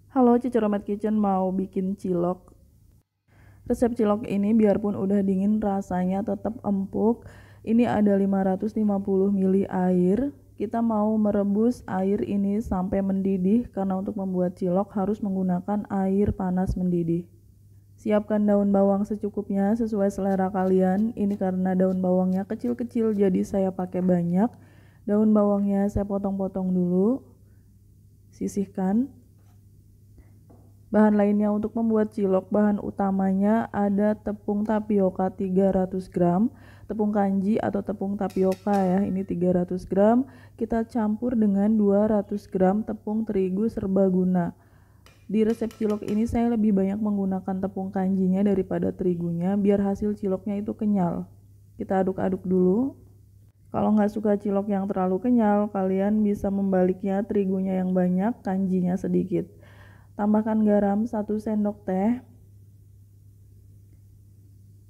Halo, Cici Romet Kitchen mau bikin cilok. Resep cilok ini biarpun udah dingin rasanya tetap empuk. Ini ada 550 ml air. Kita mau merebus air ini sampai mendidih karena untuk membuat cilok harus menggunakan air panas mendidih. Siapkan daun bawang secukupnya sesuai selera kalian. Ini karena daun bawangnya kecil-kecil jadi saya pakai banyak. Daun bawangnya saya potong-potong dulu. Sisihkan. Bahan lainnya untuk membuat cilok, bahan utamanya ada tepung tapioka 300 gram, tepung kanji atau tepung tapioka ya, ini 300 gram. Kita campur dengan 200 gram tepung terigu serbaguna. Di resep cilok ini saya lebih banyak menggunakan tepung kanjinya daripada terigunya, biar hasil ciloknya itu kenyal. Kita aduk-aduk dulu. Kalau nggak suka cilok yang terlalu kenyal, kalian bisa membaliknya, terigunya yang banyak, kanjinya sedikit. Tambahkan garam 1 sendok teh,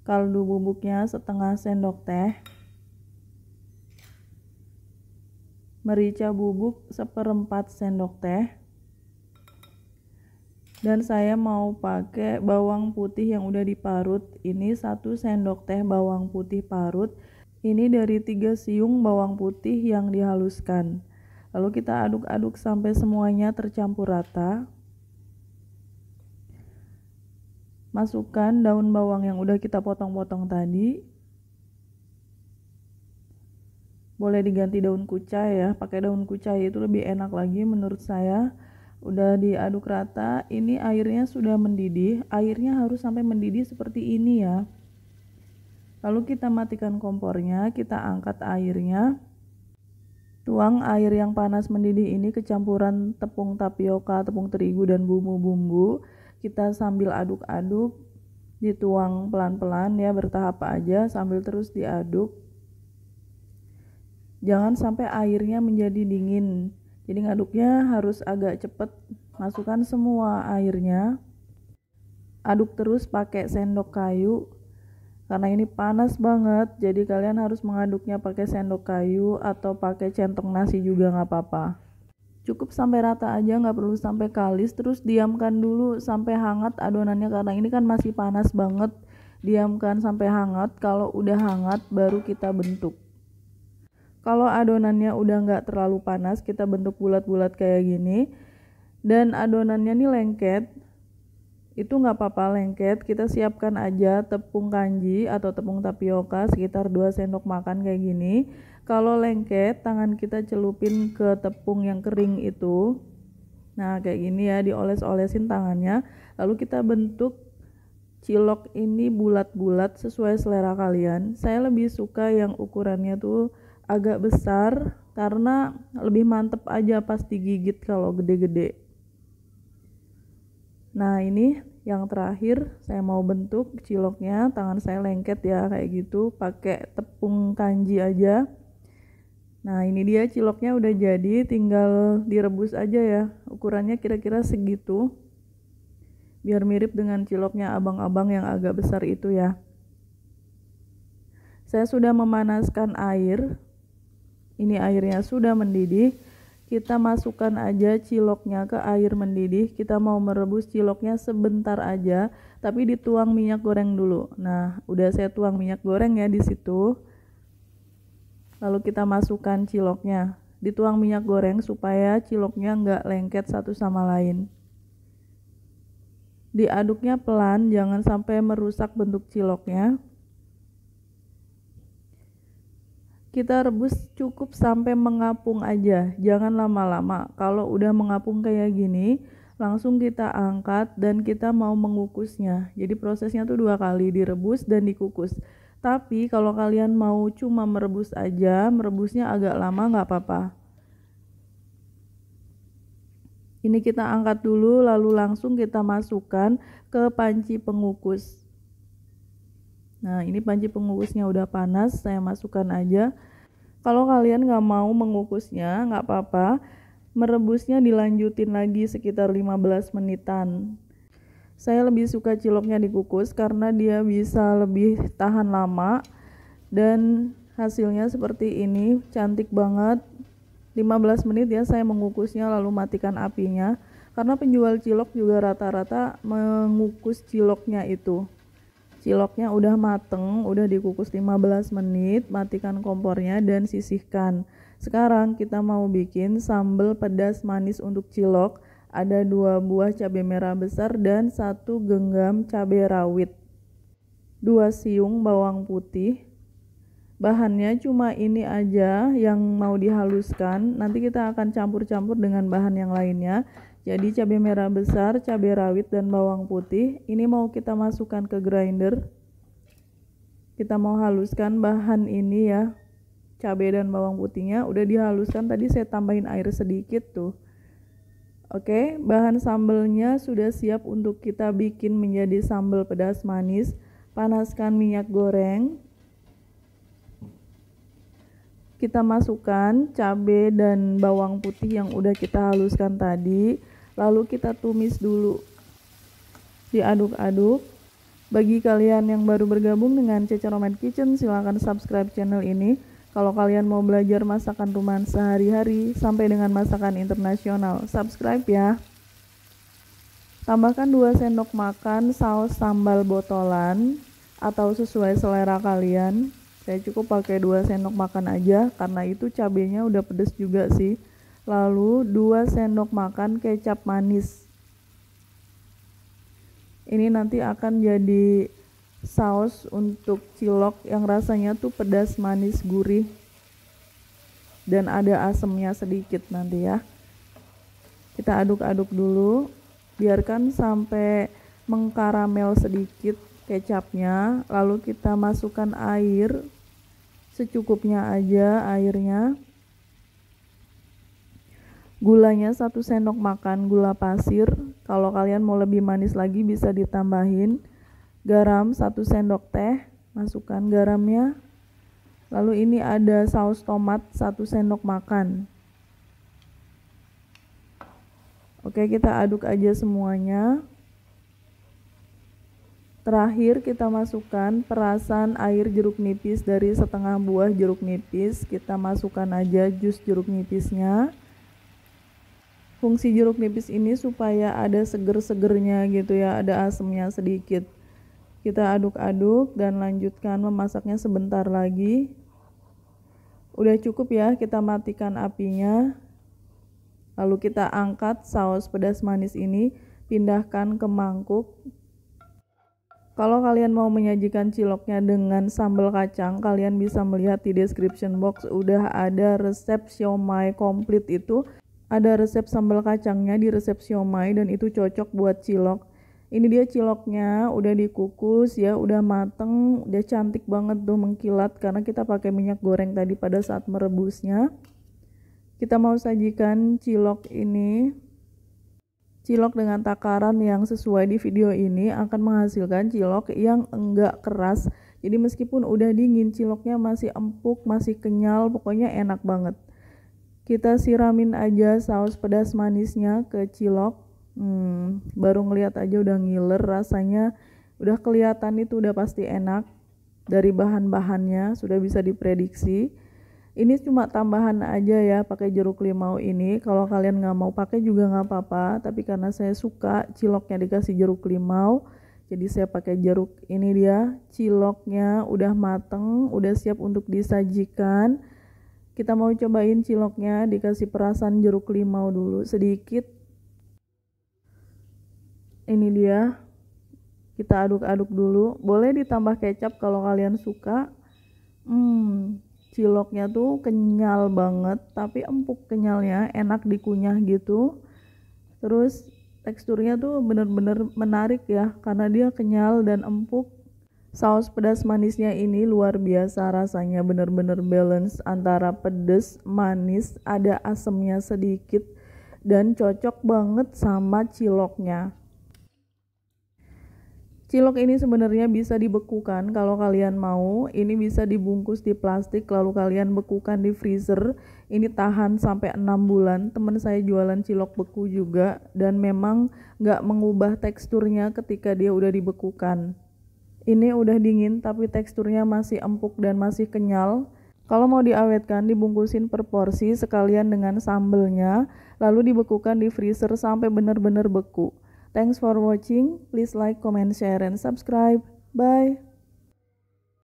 kaldu bubuknya setengah sendok teh, merica bubuk 1/4 sendok teh, dan saya mau pakai bawang putih yang udah diparut. Ini 1 sendok teh bawang putih parut. Ini dari 3 siung bawang putih yang dihaluskan. Lalu kita aduk-aduk sampai semuanya tercampur rata. Masukkan daun bawang yang udah kita potong-potong tadi. Boleh diganti daun kucai ya, pakai daun kucai itu lebih enak lagi menurut saya. Udah diaduk rata, ini airnya sudah mendidih. Airnya harus sampai mendidih seperti ini ya. Lalu kita matikan kompornya, kita angkat airnya. Tuang air yang panas mendidih ini ke campuran tepung tapioka, tepung terigu, dan bumbu-bumbu. Kita sambil aduk-aduk, dituang pelan-pelan ya, bertahap aja sambil terus diaduk. Jangan sampai airnya menjadi dingin, jadi ngaduknya harus agak cepet. Masukkan semua airnya, aduk terus pakai sendok kayu. Karena ini panas banget, jadi kalian harus mengaduknya pakai sendok kayu atau pakai centong nasi juga nggak apa-apa. Cukup sampai rata aja, nggak perlu sampai kalis. Terus diamkan dulu sampai hangat adonannya, karena ini kan masih panas banget. Diamkan sampai hangat. Kalau udah hangat baru kita bentuk. Kalau adonannya udah nggak terlalu panas, kita bentuk bulat-bulat kayak gini. Dan adonannya nih lengket, itu nggak apa-apa lengket. Kita siapkan aja tepung kanji atau tepung tapioka sekitar 2 sendok makan kayak gini. Kalau lengket, tangan kita celupin ke tepung yang kering itu. Nah kayak gini ya, dioles-olesin tangannya. Lalu kita bentuk cilok ini bulat-bulat sesuai selera kalian. Saya lebih suka yang ukurannya tuh agak besar karena lebih mantep aja pas digigit kalau gede-gede. Nah ini yang terakhir, saya mau bentuk ciloknya. Tangan saya lengket ya kayak gitu, pakai tepung kanji aja. Nah ini dia ciloknya udah jadi, tinggal direbus aja ya. Ukurannya kira-kira segitu, biar mirip dengan ciloknya abang-abang yang agak besar itu ya. Saya sudah memanaskan air. Ini airnya sudah mendidih. Kita masukkan aja ciloknya ke air mendidih. Kita mau merebus ciloknya sebentar aja, tapi dituang minyak goreng dulu. Nah, udah saya tuang minyak goreng ya di situ. Lalu kita masukkan ciloknya. Dituang minyak goreng supaya ciloknya nggak lengket satu sama lain. Diaduknya pelan, jangan sampai merusak bentuk ciloknya. Kita rebus cukup sampai mengapung aja, jangan lama-lama. Kalau udah mengapung kayak gini, langsung kita angkat dan kita mau mengukusnya. Jadi prosesnya tuh 2 kali, direbus dan dikukus. Tapi kalau kalian mau cuma merebus aja, merebusnya agak lama nggak apa-apa. Ini kita angkat dulu, lalu langsung kita masukkan ke panci pengukus. Nah ini panci pengukusnya udah panas, saya masukkan aja. Kalau kalian nggak mau mengukusnya nggak apa-apa, merebusnya dilanjutin lagi sekitar 15 menitan. Saya lebih suka ciloknya dikukus karena dia bisa lebih tahan lama. Dan hasilnya seperti ini, cantik banget. 15 menit ya saya mengukusnya, lalu matikan apinya. karena penjual cilok juga rata-rata mengukus ciloknya itu. Ciloknya udah mateng, udah dikukus 15 menit, matikan kompornya dan sisihkan. Sekarang kita mau bikin sambal pedas manis untuk cilok. Ada 2 buah cabai merah besar dan 1 genggam cabai rawit, 2 siung bawang putih. Bahannya cuma ini aja yang mau dihaluskan, nanti kita akan campur-campur dengan bahan yang lainnya. Jadi cabai merah besar, cabai rawit, dan bawang putih ini mau kita masukkan ke grinder. Kita mau haluskan bahan ini ya, cabai dan bawang putihnya udah dihaluskan, tadi saya tambahin air sedikit tuh. Oke, bahan sambelnya sudah siap untuk kita bikin menjadi sambal pedas manis. Panaskan minyak goreng. Kita masukkan cabai dan bawang putih yang udah kita haluskan tadi, lalu kita tumis dulu, diaduk-aduk. Bagi kalian yang baru bergabung dengan Cece Romaid Kitchen, silahkan subscribe channel ini. Kalau kalian mau belajar masakan rumahan sehari-hari sampai dengan masakan internasional, subscribe ya. Tambahkan 2 sendok makan saus sambal botolan atau sesuai selera kalian. Saya cukup pakai 2 sendok makan aja karena itu cabenya udah pedes juga sih. Lalu 2 sendok makan kecap manis. Ini nanti akan jadi saus untuk cilok yang rasanya tuh pedas, manis, gurih, dan ada asemnya sedikit nanti ya. Kita aduk-aduk dulu, biarkan sampai mengkaramel sedikit kecapnya, lalu kita masukkan air secukupnya aja airnya. Gulanya 1 sendok makan gula pasir, kalau kalian mau lebih manis lagi bisa ditambahin. Garam 1 sendok teh, masukkan garamnya. Lalu ini ada saus tomat 1 sendok makan. Oke, kita aduk aja semuanya. Terakhir kita masukkan perasan air jeruk nipis dari setengah buah jeruk nipis. Kita masukkan aja jus jeruk nipisnya. Fungsi jeruk nipis ini supaya ada seger-segernya gitu ya, ada asemnya sedikit. Kita aduk-aduk dan lanjutkan memasaknya sebentar lagi. Udah cukup ya, kita matikan apinya. Lalu kita angkat saus pedas manis ini, pindahkan ke mangkuk. Kalau kalian mau menyajikan ciloknya dengan sambal kacang, kalian bisa melihat di description box udah ada resep siomay komplit itu. Ada resep sambal kacangnya di resep siomay dan itu cocok buat cilok. Ini dia ciloknya, udah dikukus ya, udah mateng, udah cantik banget tuh mengkilat karena kita pakai minyak goreng tadi pada saat merebusnya. Kita mau sajikan cilok ini. Cilok dengan takaran yang sesuai di video ini akan menghasilkan cilok yang enggak keras. Jadi meskipun udah dingin, ciloknya masih empuk, masih kenyal, pokoknya enak banget. Kita siramin aja saus pedas manisnya ke cilok. Baru ngeliat aja udah ngiler rasanya, udah kelihatan itu udah pasti enak. Dari bahan-bahannya sudah bisa diprediksi. Ini cuma tambahan aja ya, pakai jeruk limau ini. Kalau kalian nggak mau pakai juga nggak apa-apa, tapi karena saya suka ciloknya dikasih jeruk limau, jadi saya pakai jeruk. Ini dia ciloknya udah mateng, udah siap untuk disajikan. Kita mau cobain ciloknya dikasih perasan jeruk limau dulu sedikit. Ini dia, kita aduk-aduk dulu. Boleh ditambah kecap kalau kalian suka. Ciloknya tuh kenyal banget, tapi empuk kenyalnya, enak dikunyah gitu. Terus teksturnya tuh bener-bener menarik ya, karena dia kenyal dan empuk. Saus pedas manisnya ini luar biasa rasanya, bener-bener balance antara pedas, manis, ada asemnya sedikit, dan cocok banget sama ciloknya. Cilok ini sebenarnya bisa dibekukan kalau kalian mau. Ini bisa dibungkus di plastik lalu kalian bekukan di freezer. Ini tahan sampai 6 bulan. Teman saya jualan cilok beku juga dan memang nggak mengubah teksturnya ketika dia udah dibekukan. Ini udah dingin tapi teksturnya masih empuk dan masih kenyal. Kalau mau diawetkan, dibungkusin per porsi sekalian dengan sambelnya, lalu dibekukan di freezer sampai benar-benar beku. Thanks for watching. Please like, comment, share, and subscribe. Bye.